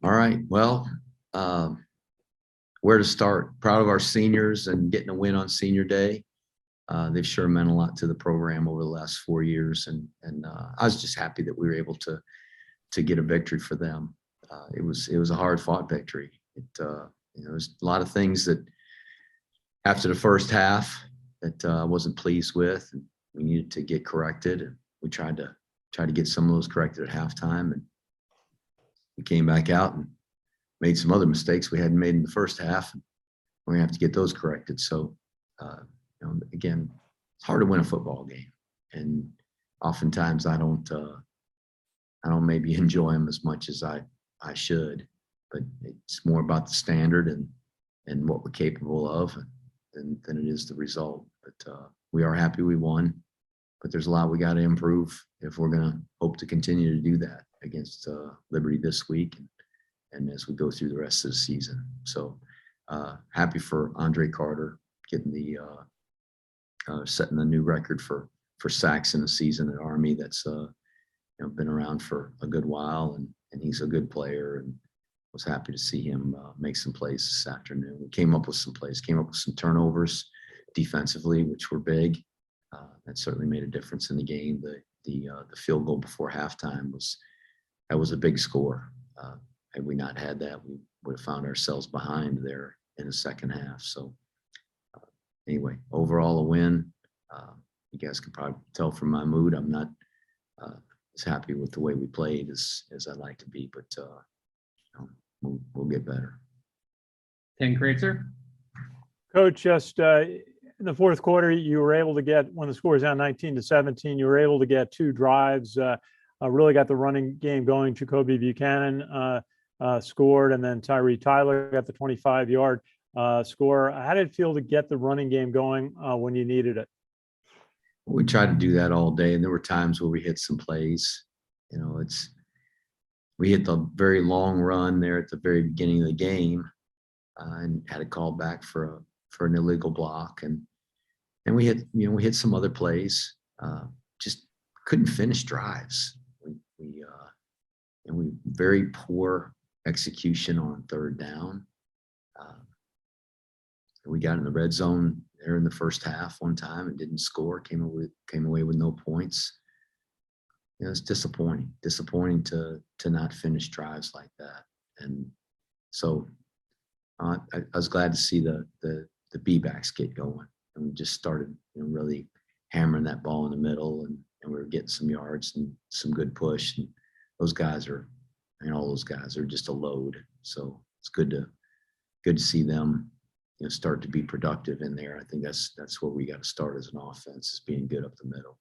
All right. Well, um, where to start? Proud of our seniors and getting a win on senior day. They've sure meant a lot to the program over the last 4 years, and I was just happy that we were able to get a victory for them. It was a hard fought victory. There's a lot of things that after the first half that I wasn't pleased with, and we needed to get corrected. And we tried to get some of those corrected at halftime, and we came back out and made some other mistakes we hadn't made in the first half. We're gonna have to get those corrected. So, again, it's hard to win a football game, and oftentimes I don't maybe enjoy them as much as I should. But it's more about the standard and what we're capable of than it is the result. But we are happy we won. But there's a lot we got to improve if we're going to hope to continue to do that against Liberty this week and as we go through the rest of the season. So happy for Andre Carter getting setting the new record for sacks in a season at Army. That's been around for a good while, and he's a good player, and was happy to see him make some plays this afternoon. We came up with some plays, came up with some turnovers defensively, which were big. That certainly made a difference in the game. The field goal before halftime was a big score. Had we not had that, we would have found ourselves behind there in the second half. So anyway, overall a win. You guys can probably tell from my mood, I'm not as happy with the way we played as I'd like to be, but we'll get better. Ken Kreitzer. Coach, just in the fourth quarter, you were able to get, when the score was down 19-17, you were able to get two drives, really got the running game going. Jacoby Buchanan scored, and then Tyree Tyler got the 25-yard score. How did it feel to get the running game going when you needed it? We tried to do that all day, and there were times where we hit some plays. We hit the very long run there at the very beginning of the game, and had a call back for an illegal block, and we hit some other plays. Just couldn't finish drives. We very poor execution on third down. We got in the red zone there in the first half one time and didn't score. Came away with no points. It's disappointing to not finish drives like that. And so I was glad to see the B-backs get going, and we just started really hammering that ball in the middle, and we were getting some yards and some good push. And those guys are, all those guys are just a load. So it's good to see them start to be productive in there. I think that's where we got to start as an offense, is being good up the middle.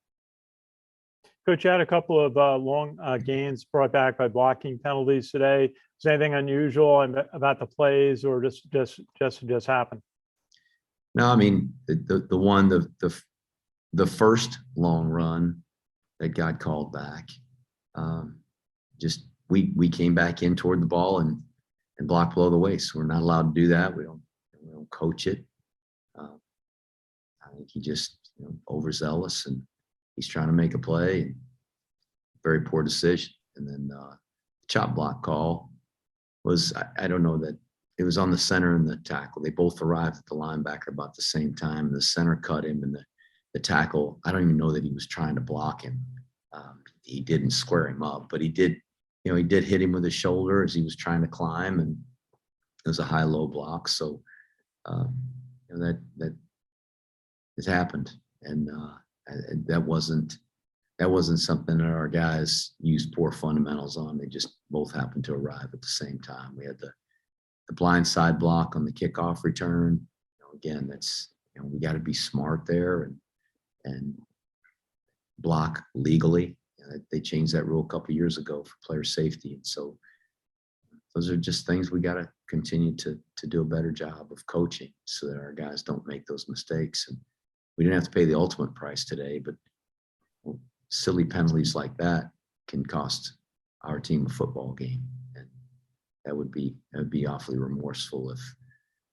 Coach, you had a couple of long gains brought back by blocking penalties today. Is there anything unusual about the plays, or just happened? No, I mean the first long run that got called back. Just we came back in toward the ball and blocked below the waist. We're not allowed to do that. We don't coach it. I think he just overzealous, and he's trying to make a play. And very poor decision. And then the chop block call was, I don't know, that it was on the center and the tackle. They both arrived at the linebacker about the same time. The center cut him, and the tackle, I don't even know that he was trying to block him. He didn't square him up, but he did hit him with his shoulder as he was trying to climb, and it was a high-low block. So that has happened, and that wasn't something that our guys used poor fundamentals on. They just both happened to arrive at the same time. We had the blind side block on the kickoff return. Again, that's we got to be smart there and block legally. They changed that rule a couple of years ago for player safety, and so those are just things we got to continue to do a better job of coaching, so that our guys don't make those mistakes. And we didn't have to pay the ultimate price today, but silly penalties like that can cost our team a football game, and that would be awfully remorseful if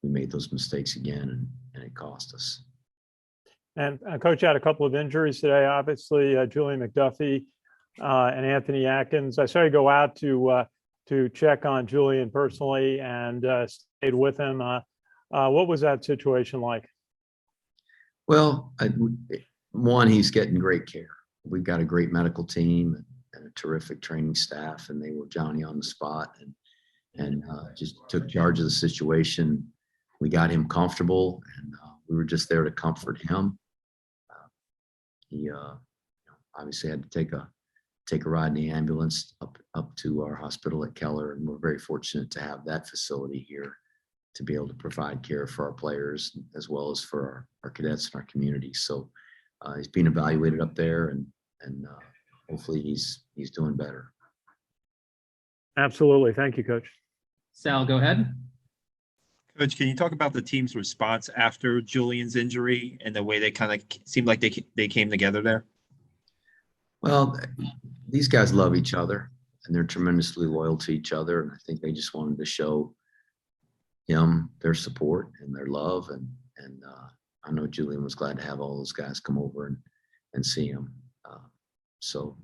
we made those mistakes again and it cost us. And Coach had a couple of injuries today. Obviously, Julian McDuffie and Anthony Atkins. I saw you go out to to check on Julian personally and stayed with him. What was that situation like? Well, one, he's getting great care. We've got a great medical team and a terrific training staff, and they were Johnny on the spot and just took charge of the situation. We got him comfortable, and we were just there to comfort him. He obviously had to take a ride in the ambulance up to our hospital at Keller, and we're very fortunate to have that facility here to be able to provide care for our players as well as for our cadets and our community. So he's being evaluated up there, and hopefully he's doing better. Absolutely. Thank you, Coach. Sal, go ahead. Coach, can you talk about the team's response after Julian's injury and the way they kind of seemed like they came together there? Well, these guys love each other, and they're tremendously loyal to each other. And I think they just wanted to show him their support and their love. And I know Julian was glad to have all those guys come over and see him. So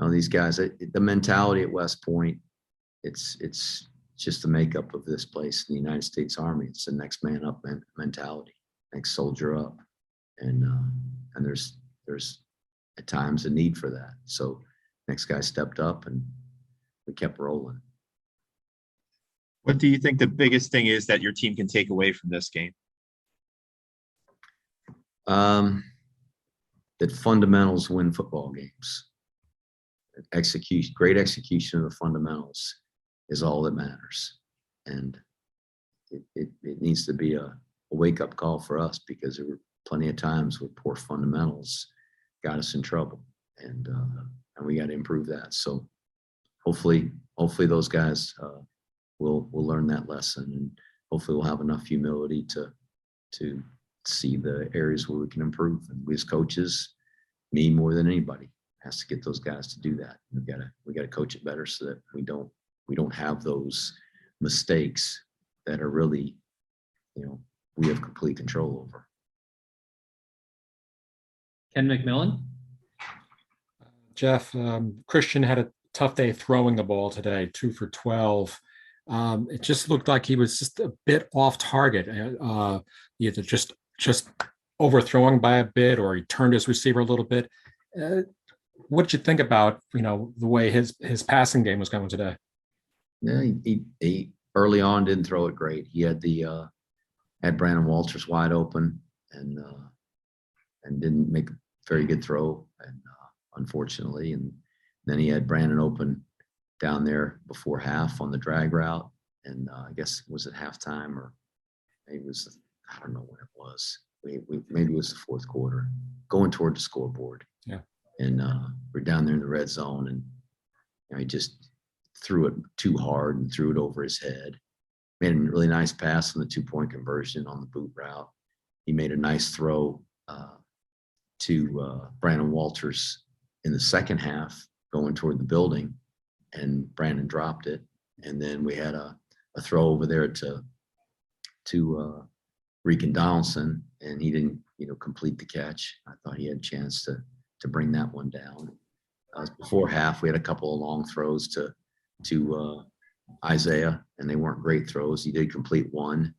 these guys, the mentality at West Point, it's just the makeup of this place in the United States Army. It's the next man up mentality, next soldier up. And there's at times a need for that. So next guy stepped up and we kept rolling. What do you think the biggest thing is that your team can take away from this game? That fundamentals win football games. Great execution of the fundamentals is all that matters. And it needs to be a wake-up call for us, because there were plenty of times where poor fundamentals got us in trouble, and we got to improve that. So hopefully those guys will learn that lesson, and hopefully we'll have enough humility to see the areas where we can improve. And we as coaches, me more than anybody, has to get those guys to do that. We got to coach it better so that we don't have those mistakes that are really, we have complete control over. Ken McMillan. Jeff, Christian had a tough day throwing the ball today, 2 for 12. It just looked like he was just a bit off target, either just overthrowing by a bit, or he turned his receiver a little bit. What did you think about, the way his passing game was going today? Yeah, he early on didn't throw it great. He had had Brandon Walters wide open and didn't make a very good throw, and unfortunately, and then he had Brandon open down there before half on the drag route, and I guess was it halftime, or maybe it was, I don't know when it was. Maybe it was the fourth quarter, going toward the scoreboard. Yeah, and we're down there in the red zone, and he just threw it too hard and threw it over his head. Made a really nice pass on the 2-point conversion on the boot route. He made a nice throw to Brandon Walters in the second half going toward the building, and Brandon dropped it. And then we had a throw over there to Regan Donaldson, and he didn't complete the catch. I thought he had a chance to bring that one down. Before half, we had a couple of long throws to Isaiah, and they weren't great throws. He did complete one,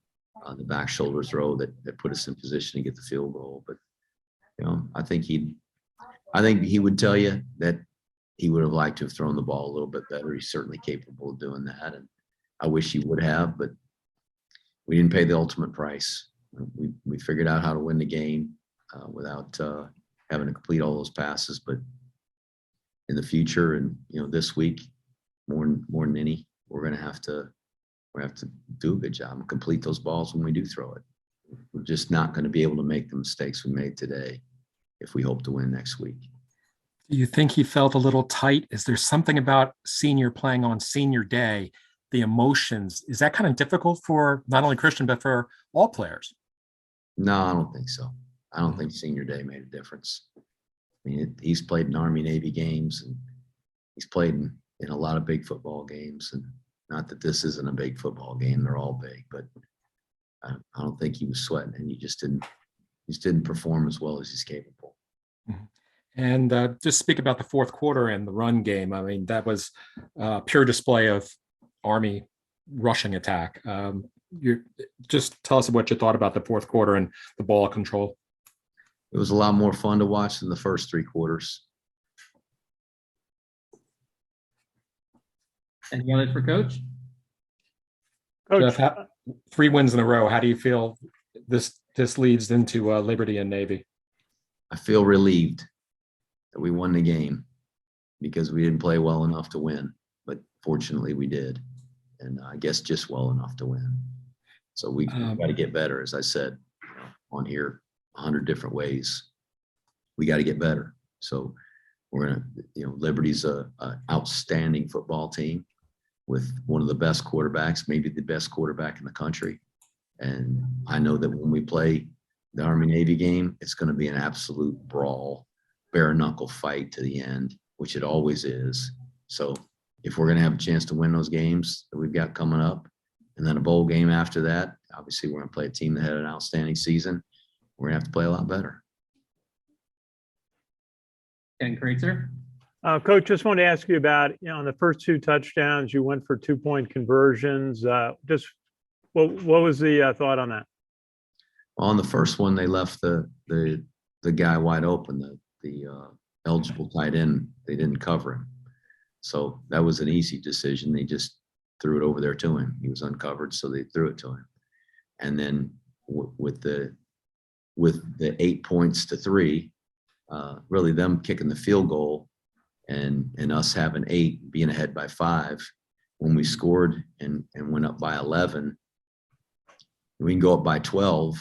the back shoulder throw that put us in position to get the field goal. But I think he would tell you that he would have liked to have thrown the ball a little bit better. He's certainly capable of doing that, and I wish he would have, but we didn't pay the ultimate price. We figured out how to win the game without having to complete all those passes. But in the future, and this week, more than any, we're going to have to do a good job and complete those balls when we do throw it. We're just not going to be able to make the mistakes we made today if we hope to win next week. Do you think he felt a little tight? Is there something about senior playing on senior day, the emotions, is that kind of difficult for not only Christian, but for all players? No, I don't think so. I don't think senior day made a difference. I mean, he's played in Army Navy games, and he's played in a lot of big football games, and not that this isn't a big football game, they're all big, but I don't think he was sweating, and he just didn't perform as well as he's capable. Mm-hmm. And just speak about the fourth quarter and the run game. I mean, that was a pure display of Army rushing attack. You just tell us what you thought about the fourth quarter and the ball control. It was a lot more fun to watch than the first 3 quarters. Any others for Coach? Coach, Jeff, 3 wins in a row. How do you feel this leads into Liberty and Navy? I feel relieved that we won the game because we didn't play well enough to win, but fortunately we did. And I guess just well enough to win. So we got to get better, as I said, on here 100 different ways. We got to get better. So we're going to, Liberty's a outstanding football team with one of the best quarterbacks, maybe the best quarterback in the country. And I know that when we play the Army-Navy game, it's going to be an absolute brawl, bare knuckle fight to the end, which it always is. So if we're going to have a chance to win those games that we've got coming up, and then a bowl game after that, obviously we're going to play a team that had an outstanding season. We're going to have to play a lot better. Ken Kreitzer? Coach, just wanted to ask you about, on the first 2 touchdowns, you went for 2-point conversions. Just what was the thought on that? Well, on the first one, they left the guy wide open, the eligible tight end. They didn't cover him. So that was an easy decision. They just threw it over there to him. He was uncovered, so they threw it to him. And then with the 8 points to 3, really them kicking the field goal and us having 8, being ahead by 5, when we scored and went up by 11, we can go up by 12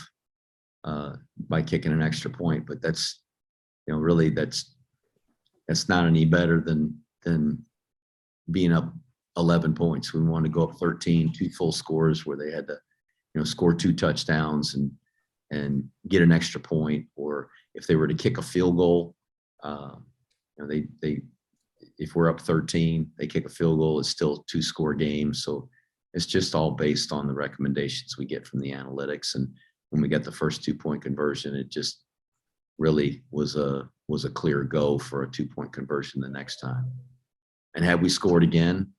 by kicking an extra point. But that's, really that's not any better than being up 11 points. We wanted to go up 13, 2 full scores where they had to, score 2 touchdowns and get an extra point. Or if they were to kick a field goal, if we're up 13, they kick a field goal, it's still a 2-score game. So it's just all based on the recommendations we get from the analytics. And when we got the first 2-point conversion, it just really was a clear go for a 2-point conversion the next time. And had we scored again,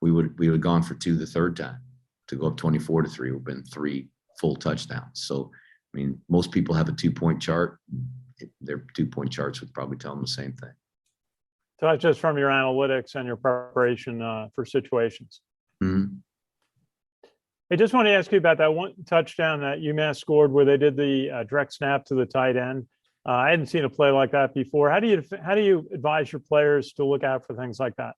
we would have gone for 2 the third time to go up 24-3. It would have been 3 full touchdowns. So, I mean, most people have a 2-point chart. Their 2-point charts would probably tell them the same thing. So that's just from your analytics and your preparation for situations. Mm-hmm. I just want to ask you about that one touchdown that UMass scored where they did the direct snap to the tight end. I hadn't seen a play like that before. How do you advise your players to look out for things like that?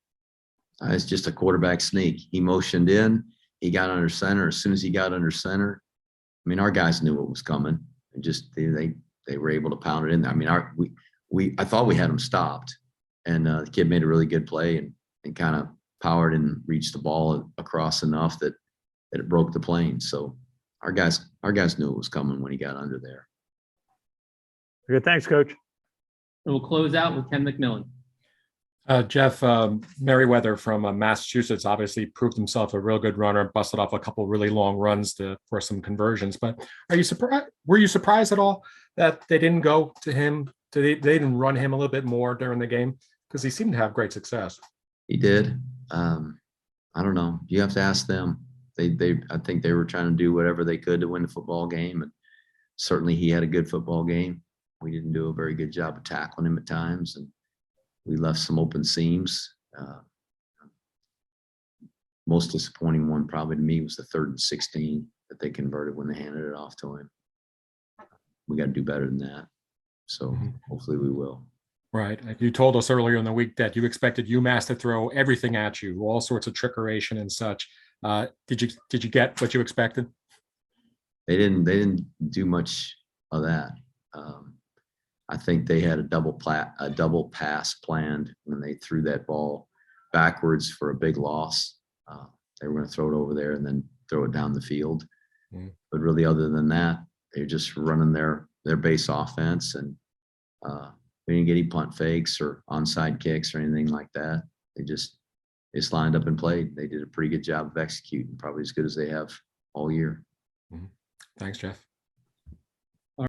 It's just a quarterback sneak. He motioned in. He got under center. As soon as he got under center, I mean, our guys knew what was coming. And just they were able to pound it in there. I mean, I thought we had him stopped, and the kid made a really good play and kind of powered and reached the ball across enough that it broke the plane. So our guys knew it was coming when he got under there. Good. Thanks, Coach. And we'll close out with Ken McMillan. Jeff, Merryweather from Massachusetts obviously proved himself a real good runner, busted off a couple really long runs for some conversions. But were you surprised at all that they didn't go to him? They didn't run him a little bit more during the game? Because he seemed to have great success. He did. I don't know. You have to ask them. I think they were trying to do whatever they could to win the football game. And certainly he had a good football game. We didn't do a very good job of tackling him at times. And we left some open seams. Most disappointing one probably to me was the 3rd and 16 that they converted when they handed it off to him. We got to do better than that. So hopefully we will. Right. You told us earlier in the week that you expected UMass to throw everything at you, all sorts of trickeration and such. Did you get what you expected? They didn't do much of that. I think they had a double pass planned when they threw that ball backwards for a big loss. They were going to throw it over there and then throw it down the field. But really, other than that, they're just running their base offense, and we didn't get any punt fakes or onside kicks or anything like that. They just lined up and played. They did a pretty good job of executing, probably as good as they have all year. Thanks, Jeff.